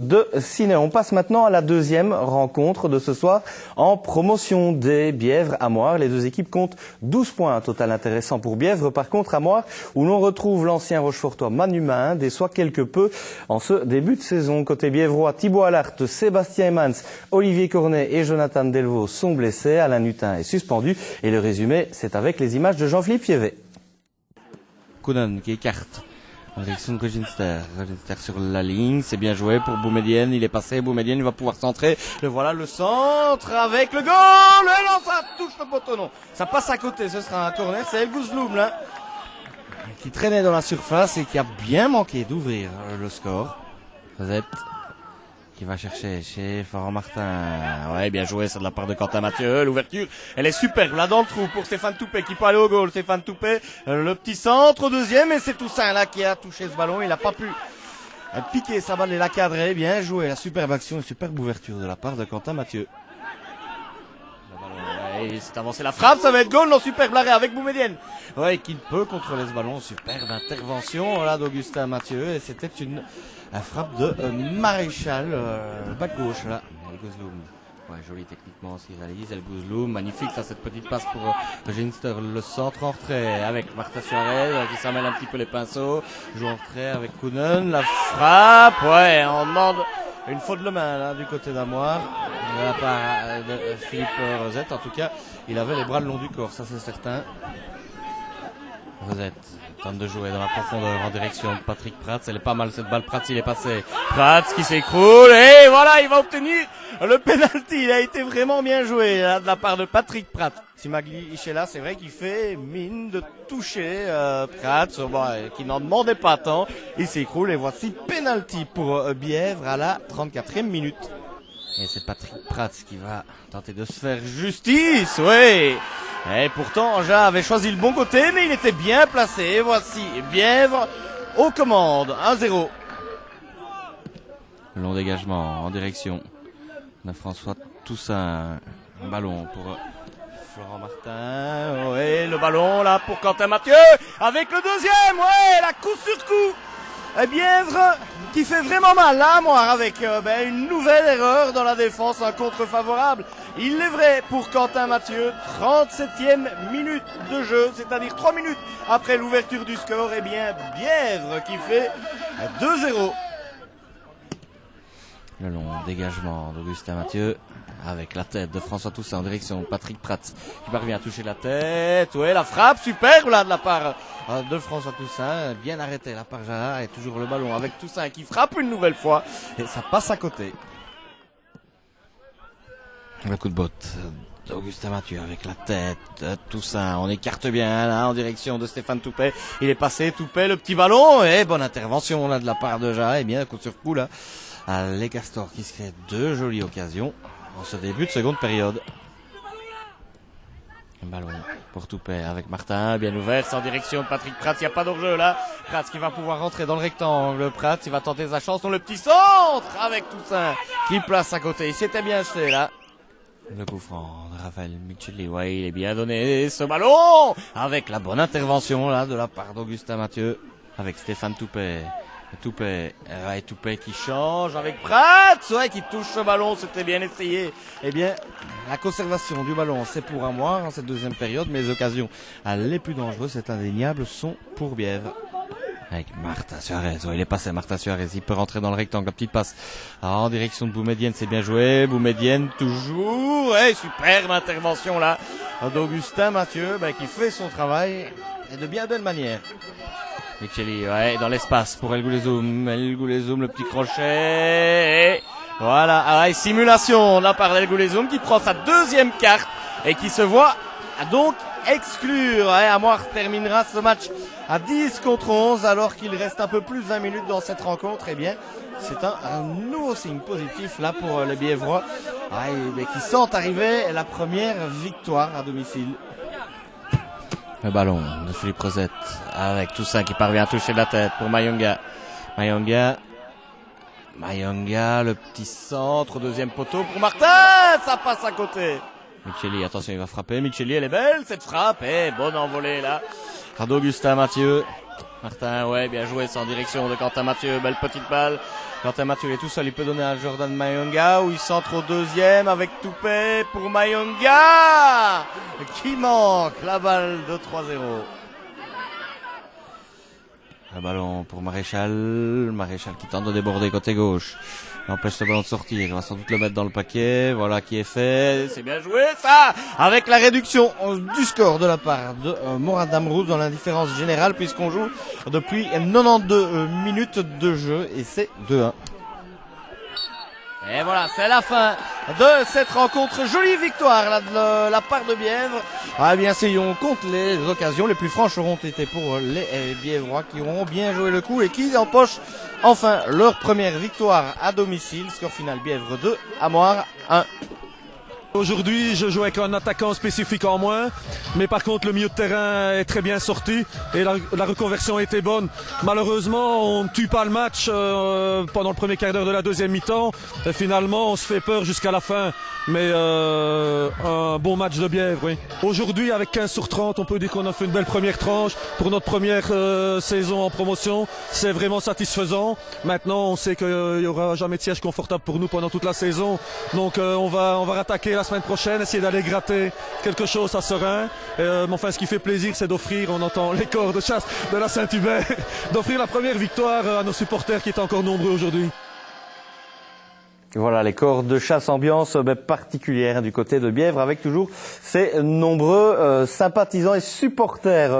de Ciné. On passe maintenant à la deuxième rencontre de ce soir en promotion des Bièvres à Moire. Les deux équipes comptent 12 points, un total intéressant pour Bièvres. Par contre, à Moire, où l'on retrouve l'ancien Rochefortois Manu Mahin, déçoit quelque peu en ce début de saison. Côté bièvrois, Thibaut Allart, Sébastien Emmans, Olivier Cornet et Jonathan Delvaux sont blessés. Alain Hutin est suspendu. Et le résumé, c'est avec les images de Jean-Philippe Fievet. Kounen qui écarte. Direction de Reginster sur la ligne, c'est bien joué pour Boumedienne, il est passé, Boumedienne il va pouvoir centrer, le voilà le centre avec le goal, et non ça touche le poteau, non, ça passe à côté, ce sera un corner, c'est El Gouzloum là, qui traînait dans la surface et qui a bien manqué d'ouvrir le score. Rosette qui va chercher chez Florent Martin. Ouais, bien joué, ça de la part de Quentin Mathieu. L'ouverture, elle est superbe, là, dans le trou pour Stéphane Toupet qui peut aller au goal. Stéphane Toupet, le petit centre au deuxième, et c'est Toussaint, là, qui a touché ce ballon. Il n'a pas pu piquer sa balle et la cadrer. Bien joué, la superbe action, une superbe ouverture de la part de Quentin Mathieu. Le ballon, ouais, il s'est avancé la frappe, ça va être goal, non, superbe l'arrêt avec Boumedienne. Ouais, qui ne peut contrôler ce ballon. Superbe intervention, là, d'Augustin Mathieu, et c'était la frappe de Maréchal, bas gauche là, El Gouzloum. Ouais, joli techniquement s'il réalise, El Gouzloum, magnifique ça, cette petite passe pour Ginster, le centre en retrait avec Marta Suarez qui s'amène un petit peu les pinceaux, joue en retrait avec Kounen, la frappe, ouais, on demande une faute de main là du côté d'Amoire, de la part de Philippe Rosette, en tout cas il avait les bras le long du corps, ça c'est certain. Rosette tente de jouer dans la profondeur en direction de Patrick Prats. Elle est pas mal cette balle. Prats il est passé. Prats qui s'écroule et voilà, il va obtenir le penalty. Il a été vraiment bien joué là, de la part de Patrick Prats. Simagli Ichela, c'est vrai qu'il fait mine de toucher Prats, qui n'en demandait pas tant. Il s'écroule et voici penalty pour Bièvre à la 34e minute. Et c'est Patrick Prats qui va tenter de se faire justice, oui. Et pourtant, Anja avait choisi le bon côté, mais il était bien placé. Et voici Bièvre aux commandes, 1-0. Long dégagement en direction de François Toussaint. Un ballon pour Florent Martin. Oui, le ballon là pour Quentin Mathieu. Avec le deuxième, ouais, la coup sur coup. Et Bièvre qui fait vraiment mal là, moi, avec une nouvelle erreur dans la défense, un contre favorable. Il est vrai pour Quentin Mathieu, 37e minute de jeu, c'est-à-dire 3 minutes après l'ouverture du score. Et bien Bièvre qui fait 2-0. Le long dégagement d'Augustin Mathieu avec la tête de François Toussaint en direction de Patrick Prats qui parvient à toucher la tête. Ouais, la frappe superbe là de la part de François Toussaint, bien arrêté la part Jala, et toujours le ballon avec Toussaint qui frappe une nouvelle fois et ça passe à côté. Le coup de botte d'Augustin Mathieu avec la tête de Toussaint, on écarte bien là en direction de Stéphane Toupet, il est passé, Toupet, le petit ballon, et bonne intervention là de la part de Jala, et bien coup sur coup là à les Castors qui se créent deux jolies occasions en ce début de seconde période. Un ballon pour Toupet avec Martin, bien ouvert, c'est en direction de Patrick Prats, il n'y a pas d'hors-jeu là. Prats qui va pouvoir rentrer dans le rectangle, Prats il va tenter sa chance dans le petit centre avec Toussaint qui place à côté, il s'était bien jeté là. Le coup franc de Raphaël Micheli, ouais, il est bien donné ce ballon avec la bonne intervention là de la part d'Augustin Mathieu avec Stéphane Toupet. Toupet qui change avec Prats, ouais, qui touche ce ballon, c'était bien essayé. Eh bien, la conservation du ballon, c'est pour Amoire en cette deuxième période, mais les occasions les plus dangereuses, c'est indéniable, sont pour Bièvre. Avec Marta Suarez, ouais, il est passé Marta Suarez, il peut rentrer dans le rectangle, la petite passe en direction de Boumedienne, c'est bien joué, Boumedienne toujours, ouais, superbe intervention là d'Augustin Mathieu, qui fait son travail et de bien belle manière. Micheli, ouais, dans l'espace pour El Goulezum, le petit crochet, et voilà, ouais, simulation de la part d'El Goulezum qui prend sa deuxième carte et qui se voit donc exclure. Ouais, Amoire terminera ce match à 10-11 alors qu'il reste un peu plus de 20 minutes dans cette rencontre. Eh bien, c'est un nouveau signe positif là pour les Bièvrois, ouais, qui sentent arriver la première victoire à domicile. Le ballon de Philippe Rosette avec Toussaint qui parvient à toucher la tête pour Mayonga. Mayonga, le petit centre, deuxième poteau pour Martin, ça passe à côté. Micheli, attention, il va frapper. Micheli, elle est belle cette frappe, et bonne envolée là. D'Augustin Mathieu. Martin, ouais, bien joué, c'est en direction de Quentin Mathieu, belle petite balle Quentin Mathieu il est tout seul, il peut donner à Jordan Mayonga, où il centre au deuxième avec Toupet pour Mayonga, qui manque la balle de 3-0. Le ballon pour Maréchal. Maréchal qui tente de déborder côté gauche. Il empêche ce ballon de sortir. Il va sans doute le mettre dans le paquet. Voilà qui est fait. C'est bien joué ça. Avec la réduction du score de la part de Morad Damrouz dans l'indifférence générale puisqu'on joue depuis 92 minutes de jeu et c'est 2-1. Et voilà, c'est la fin de cette rencontre. Jolie victoire là, de la part de Bièvre. Ah bien, si on compte les occasions, les plus franches auront été pour les Bièvrois qui auront bien joué le coup et qui empochent enfin leur première victoire à domicile. Score final Bièvre 2, Amoir 1. Aujourd'hui, je joue avec un attaquant spécifique en moins, mais par contre le milieu de terrain est très bien sorti et la reconversion était bonne. Malheureusement, on ne tue pas le match pendant le premier quart d'heure de la deuxième mi-temps. Et finalement, on se fait peur jusqu'à la fin. Mais un bon match de Bièvre, oui. Aujourd'hui, avec 15 sur 30, on peut dire qu'on a fait une belle première tranche pour notre première saison en promotion. C'est vraiment satisfaisant. Maintenant, on sait qu'il n'y aura jamais de siège confortable pour nous pendant toute la saison. Donc on va rattaquer la semaine prochaine, essayer d'aller gratter quelque chose à Serein. Mais enfin, ce qui fait plaisir, c'est d'offrir, on entend les corps de chasse de la Saint-Hubert, d'offrir la première victoire à nos supporters qui étaient encore nombreux aujourd'hui. Voilà, les corps de chasse ambiance particulière du côté de Bièvre avec toujours ces nombreux sympathisants et supporters.